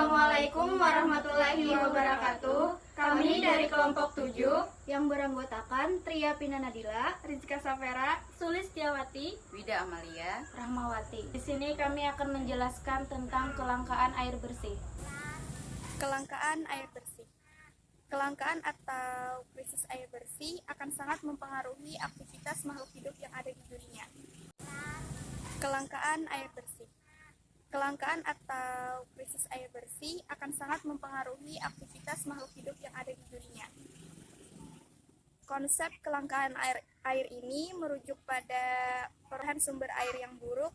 Assalamualaikum warahmatullahi wabarakatuh. Kami dari kelompok 7 yang beranggotakan Tria Pina Nadila, Rizka Safera, Sulistiawati, Wida Amalia, Rahmawati. Di sini kami akan menjelaskan tentang kelangkaan air bersih. Kelangkaan air bersih. Kelangkaan atau krisis air bersih akan sangat mempengaruhi aktivitas makhluk hidup yang ada di dunia. Kelangkaan air bersih. Kelangkaan atau krisis air bersih akan sangat mempengaruhi aktivitas makhluk hidup yang ada di dunia. Konsep kelangkaan air ini merujuk pada perolehan sumber air yang buruk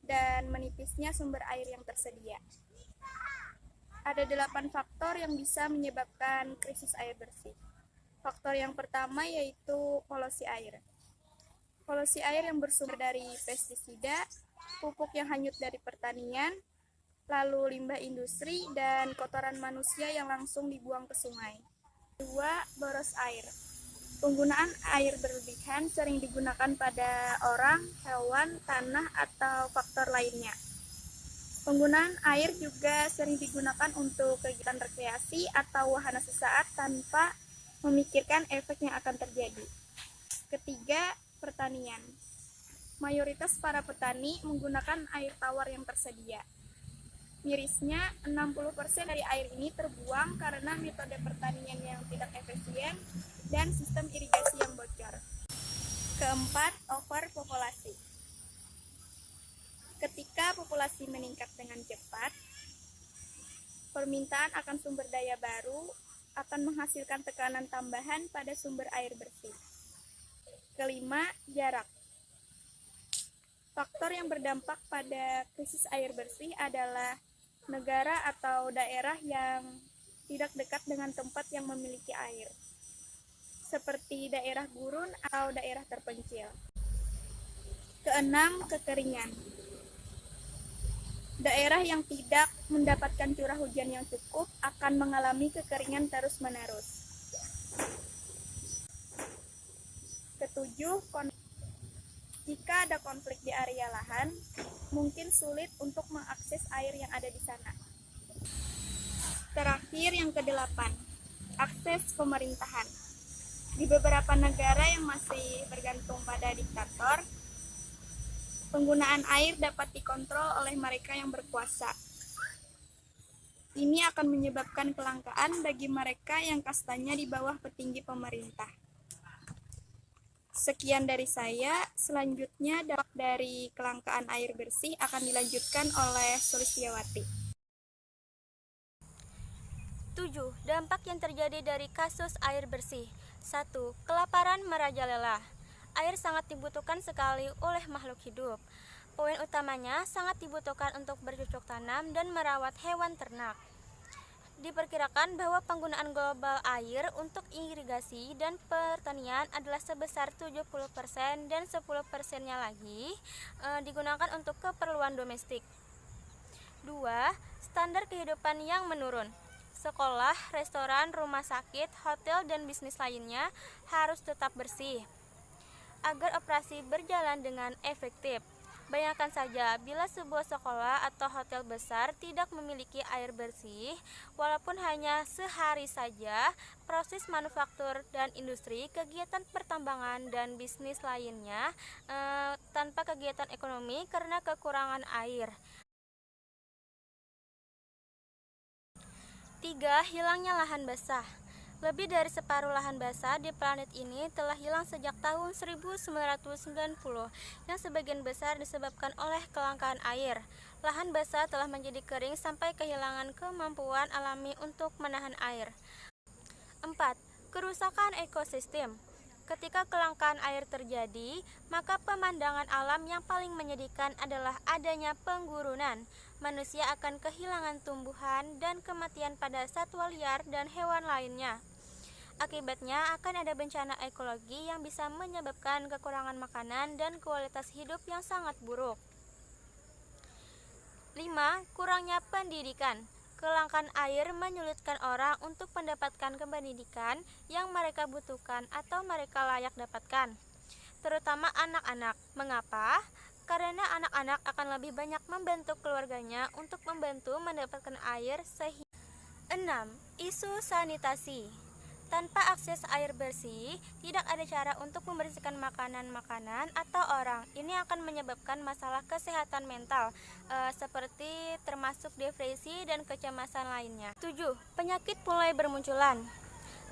dan menipisnya sumber air yang tersedia. Ada 8 faktor yang bisa menyebabkan krisis air bersih. Faktor yang pertama yaitu polusi air. Polusi air yang bersumber dari pestisida, pupuk yang hanyut dari pertanian, lalu limbah industri, dan kotoran manusia yang langsung dibuang ke sungai. 2. Boros air. Penggunaan air berlebihan sering digunakan pada orang, hewan, tanah, atau faktor lainnya. Penggunaan air juga sering digunakan untuk kegiatan rekreasi atau wahana sesaat tanpa memikirkan efek yang akan terjadi. Ketiga, pertanian. Mayoritas para petani menggunakan air tawar yang tersedia. Mirisnya, 60% dari air ini terbuang karena metode pertanian yang tidak efisien dan sistem irigasi yang bocor. Keempat, overpopulasi. Ketika populasi meningkat dengan cepat, permintaan akan sumber daya baru akan menghasilkan tekanan tambahan pada sumber air bersih. Kelima, jarak. Faktor yang berdampak pada krisis air bersih adalah negara atau daerah yang tidak dekat dengan tempat yang memiliki air, seperti daerah gurun atau daerah terpencil. Keenam, kekeringan. Daerah yang tidak mendapatkan curah hujan yang cukup akan mengalami kekeringan terus-menerus. Ketujuh, jika ada konflik di area lahan, mungkin sulit untuk mengakses air yang ada di sana. Terakhir, yang kedelapan, akses pemerintahan. Di beberapa negara yang masih bergantung pada diktator, penggunaan air dapat dikontrol oleh mereka yang berkuasa. Ini akan menyebabkan kelangkaan bagi mereka yang kastanya di bawah petinggi pemerintah. Sekian dari saya, selanjutnya dampak dari kelangkaan air bersih akan dilanjutkan oleh Sulistiawati. 7. Dampak yang terjadi dari kasus air bersih. 1. Kelaparan merajalela. Air sangat dibutuhkan sekali oleh makhluk hidup. Poin utamanya sangat dibutuhkan untuk bercocok tanam dan merawat hewan ternak. Diperkirakan bahwa penggunaan global air untuk irigasi dan pertanian adalah sebesar 70% dan 10%-nya lagi digunakan untuk keperluan domestik. 2. Standar kehidupan yang menurun. Sekolah, restoran, rumah sakit, hotel, dan bisnis lainnya harus tetap bersih agar operasi berjalan dengan efektif. Bayangkan saja bila sebuah sekolah atau hotel besar tidak memiliki air bersih, walaupun hanya sehari saja, proses manufaktur dan industri, kegiatan pertambangan dan bisnis lainnya tanpa kegiatan ekonomi karena kekurangan air. 3. Hilangnya lahan basah. Lebih dari separuh lahan basah di planet ini telah hilang sejak tahun 1990, yang sebagian besar disebabkan oleh kelangkaan air. Lahan basah telah menjadi kering sampai kehilangan kemampuan alami untuk menahan air. 4. Kerusakan ekosistem. Ketika kelangkaan air terjadi, maka pemandangan alam yang paling menyedihkan adalah adanya penggurunan. Manusia akan kehilangan tumbuhan dan kematian pada satwa liar dan hewan lainnya. Akibatnya akan ada bencana ekologi yang bisa menyebabkan kekurangan makanan dan kualitas hidup yang sangat buruk. 5. Kurangnya pendidikan. Kelangkaan air menyulitkan orang untuk mendapatkan pendidikan yang mereka butuhkan atau mereka layak dapatkan, terutama anak-anak. Mengapa? karena anak-anak akan lebih banyak membantu keluarganya untuk membantu mendapatkan air sehingga 6. Isu sanitasi. Tanpa akses air bersih, tidak ada cara untuk membersihkan makanan-makanan atau orang. Ini akan menyebabkan masalah kesehatan mental, seperti termasuk depresi dan kecemasan lainnya. 7. Penyakit mulai bermunculan.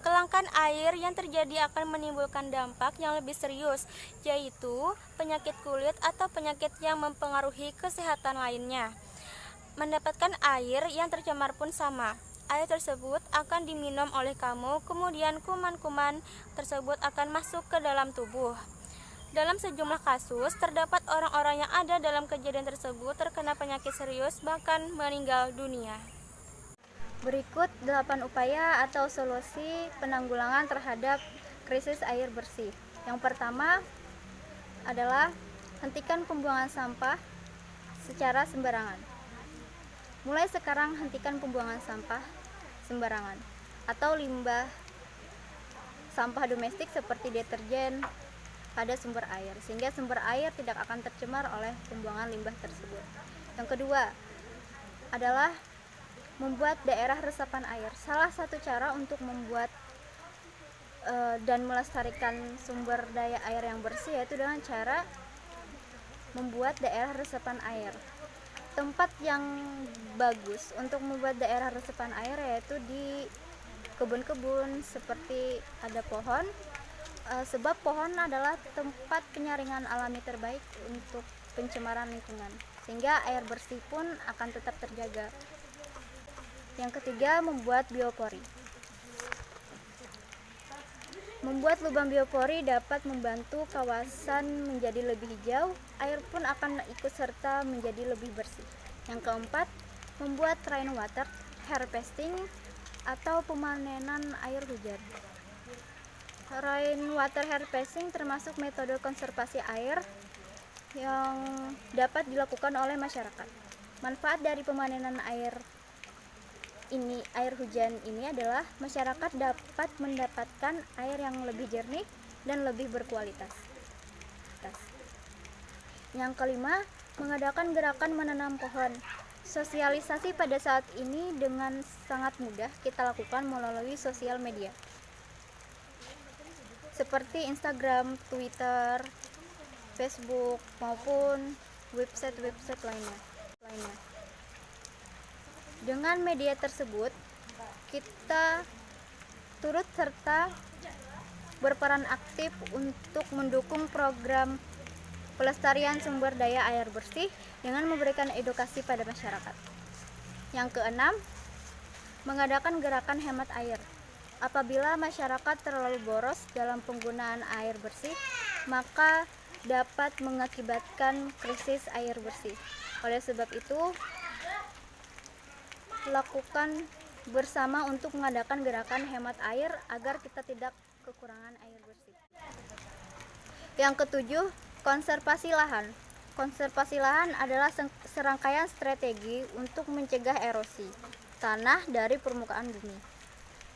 Kelangkaan air yang terjadi akan menimbulkan dampak yang lebih serius, yaitu penyakit kulit atau penyakit yang mempengaruhi kesehatan lainnya. Mendapatkan air yang tercemar pun sama. Air tersebut akan diminum oleh kamu, kemudian kuman-kuman tersebut akan masuk ke dalam tubuh. Dalam sejumlah kasus, terdapat orang-orang yang ada dalam kejadian tersebut terkena penyakit serius, bahkan meninggal dunia. Berikut 8 upaya atau solusi penanggulangan terhadap krisis air bersih. Yang pertama adalah hentikan pembuangan sampah secara sembarangan. Mulai sekarang hentikan pembuangan sampah sembarangan atau limbah sampah domestik seperti deterjen pada sumber air, sehingga sumber air tidak akan tercemar oleh pembuangan limbah tersebut. Yang kedua adalah membuat daerah resapan air. Salah satu cara untuk membuat dan melestarikan sumber daya air yang bersih yaitu dengan cara membuat daerah resapan air. Tempat yang bagus untuk membuat daerah resapan air yaitu di kebun-kebun seperti ada pohon, sebab pohon adalah tempat penyaringan alami terbaik untuk pencemaran lingkungan, sehingga air bersih pun akan tetap terjaga. Yang ketiga, membuat biopori. Membuat lubang biopori dapat membantu kawasan menjadi lebih hijau, air pun akan ikut serta menjadi lebih bersih. Yang keempat, membuat rainwater harvesting atau pemanenan air hujan. Rainwater harvesting termasuk metode konservasi air yang dapat dilakukan oleh masyarakat. Manfaat dari pemanenan air hujan ini adalah masyarakat dapat mendapatkan air yang lebih jernih dan lebih berkualitas. Yang kelima, mengadakan gerakan menanam pohon. Sosialisasi pada saat ini dengan sangat mudah kita lakukan melalui sosial media seperti Instagram, Twitter, Facebook maupun website-website lainnya. Dengan media tersebut, kita turut serta berperan aktif untuk mendukung program pelestarian sumber daya air bersih dengan memberikan edukasi pada masyarakat. Yang keenam, mengadakan gerakan hemat air. Apabila masyarakat terlalu boros dalam penggunaan air bersih, maka dapat mengakibatkan krisis air bersih. Oleh sebab itu, lakukan bersama untuk mengadakan gerakan hemat air agar kita tidak kekurangan air bersih. Yang ketujuh, konservasi lahan. Konservasi lahan adalah serangkaian strategi untuk mencegah erosi tanah dari permukaan bumi,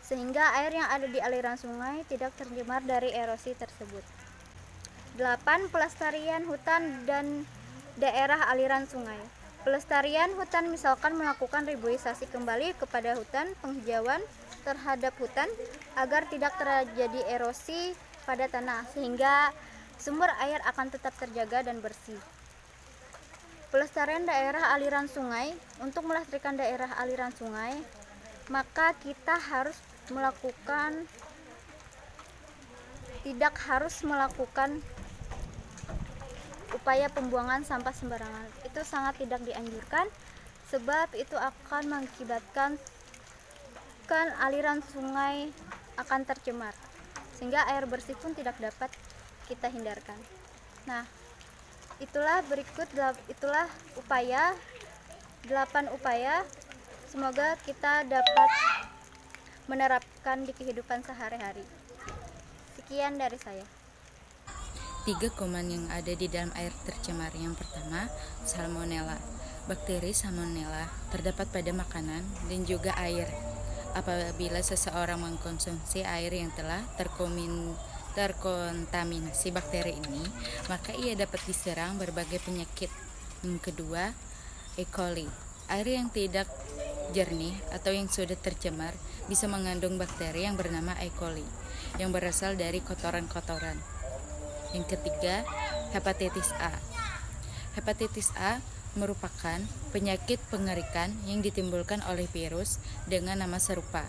sehingga air yang ada di aliran sungai tidak tercemar dari erosi tersebut. 8. Pelestarian hutan dan daerah aliran sungai. Pelestarian hutan misalkan melakukan reboisasi kembali kepada hutan, penghijauan terhadap hutan agar tidak terjadi erosi pada tanah, sehingga sumber air akan tetap terjaga dan bersih. Pelestarian daerah aliran sungai. Untuk melestarikan daerah aliran sungai, maka kita tidak harus melakukan upaya pembuangan sampah sembarangan. Itu sangat tidak dianjurkan, sebab itu akan mengakibatkan aliran sungai akan tercemar, sehingga air bersih pun tidak dapat kita hindarkan. Nah, itulah 8 upaya. Semoga kita dapat menerapkan di kehidupan sehari-hari. Sekian dari saya. 3 kuman yang ada di dalam air tercemar. Yang pertama, salmonella. Bakteri salmonella terdapat pada makanan dan juga air. Apabila seseorang mengkonsumsi air yang telah terkontaminasi bakteri ini, maka ia dapat diserang berbagai penyakit. Yang kedua, E. coli. Air yang tidak jernih atau yang sudah tercemar bisa mengandung bakteri yang bernama E. coli yang berasal dari kotoran-kotoran. Yang ketiga, hepatitis A. Hepatitis A merupakan penyakit pengerikan yang ditimbulkan oleh virus dengan nama serupa.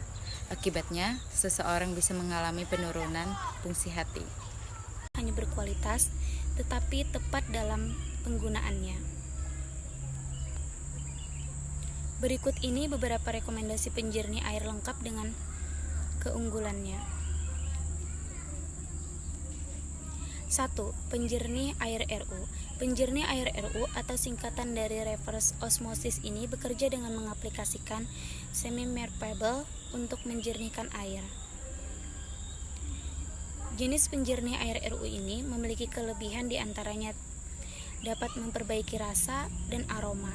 Akibatnya, seseorang bisa mengalami penurunan fungsi hati. Hanya berkualitas, tetapi tepat dalam penggunaannya. Berikut ini beberapa rekomendasi penjernih air lengkap dengan keunggulannya. 1. Penjernih air RU. Penjernih air RU atau singkatan dari reverse osmosis ini bekerja dengan mengaplikasikan semi-merpable untuk menjernihkan air. Jenis penjernih air RU ini memiliki kelebihan diantaranya dapat memperbaiki rasa dan aroma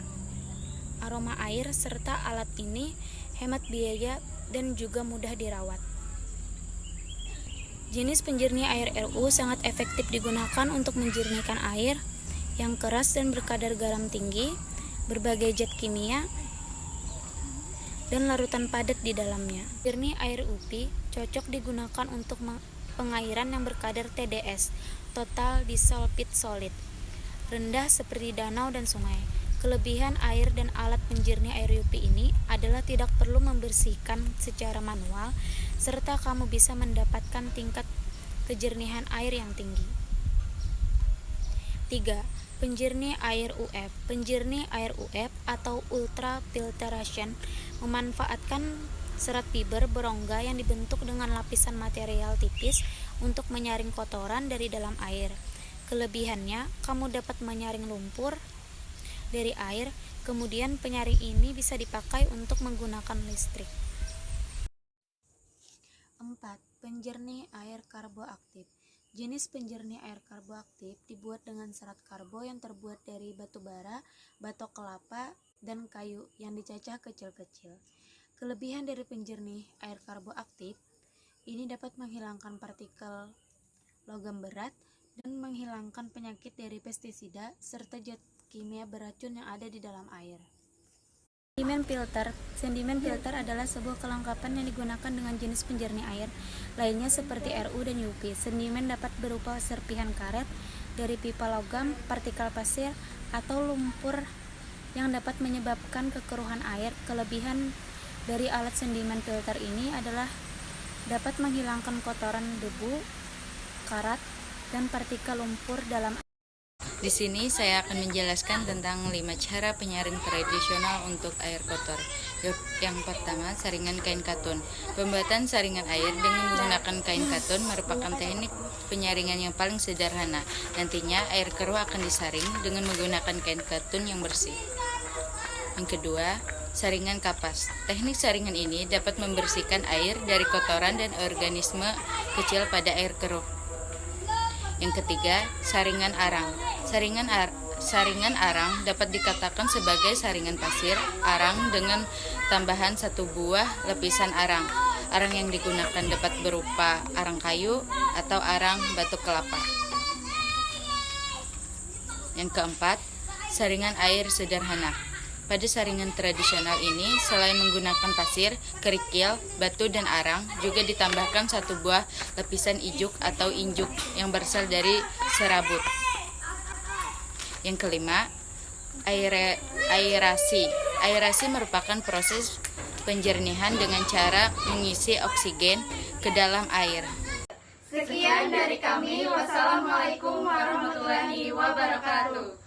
air serta alat ini hemat biaya dan juga mudah dirawat. Jenis penjernih air RU sangat efektif digunakan untuk menjernihkan air yang keras dan berkadar garam tinggi, berbagai zat kimia, dan larutan padat di dalamnya. Jernih air UPI cocok digunakan untuk pengairan yang berkadar TDS, Total Dissolved Solid, rendah seperti danau dan sungai. Kelebihan air dan alat penjernih air UPI ini adalah tidak perlu membersihkan secara manual, serta kamu bisa mendapatkan tingkat kejernihan air yang tinggi. 3. Penjernih air UF. Penjernih air UF atau ultrafiltration memanfaatkan serat fiber berongga yang dibentuk dengan lapisan material tipis untuk menyaring kotoran dari dalam air. Kelebihannya, kamu dapat menyaring lumpur dari air, kemudian penyaring ini bisa dipakai untuk menggunakan listrik. 4. Penjernih air karboaktif. Jenis penjernih air karboaktif dibuat dengan serat karbo yang terbuat dari batu bara, batok kelapa, dan kayu yang dicacah kecil-kecil. Kelebihan dari penjernih air karboaktif ini dapat menghilangkan partikel logam berat dan menghilangkan penyakit dari pestisida serta zat kimia beracun yang ada di dalam air. Sedimen filter adalah sebuah kelengkapan yang digunakan dengan jenis penjernih air lainnya seperti RU dan UV. Sedimen dapat berupa serpihan karet dari pipa logam, partikel pasir, atau lumpur yang dapat menyebabkan kekeruhan air. Kelebihan dari alat sedimen filter ini adalah dapat menghilangkan kotoran debu, karat, dan partikel lumpur dalam air. Di sini saya akan menjelaskan tentang 5 cara penyaring tradisional untuk air kotor. Yang pertama, saringan kain katun. Pembuatan saringan air dengan menggunakan kain katun merupakan teknik penyaringan yang paling sederhana. Nantinya air keruh akan disaring dengan menggunakan kain katun yang bersih. Yang kedua, saringan kapas. Teknik saringan ini dapat membersihkan air dari kotoran dan organisme kecil pada air keruh. Yang ketiga, saringan arang. Saringan arang dapat dikatakan sebagai saringan pasir arang dengan tambahan 1 buah lapisan arang. Arang yang digunakan dapat berupa arang kayu atau arang batu kelapa. Yang keempat, saringan air sederhana. Pada saringan tradisional ini, selain menggunakan pasir, kerikil, batu, dan arang, juga ditambahkan 1 buah lapisan ijuk atau injuk yang berasal dari serabut. Yang kelima, aerasi. Aerasi merupakan proses penjernihan dengan cara mengisi oksigen ke dalam air. Sekian dari kami. Wassalamualaikum warahmatullahi wabarakatuh.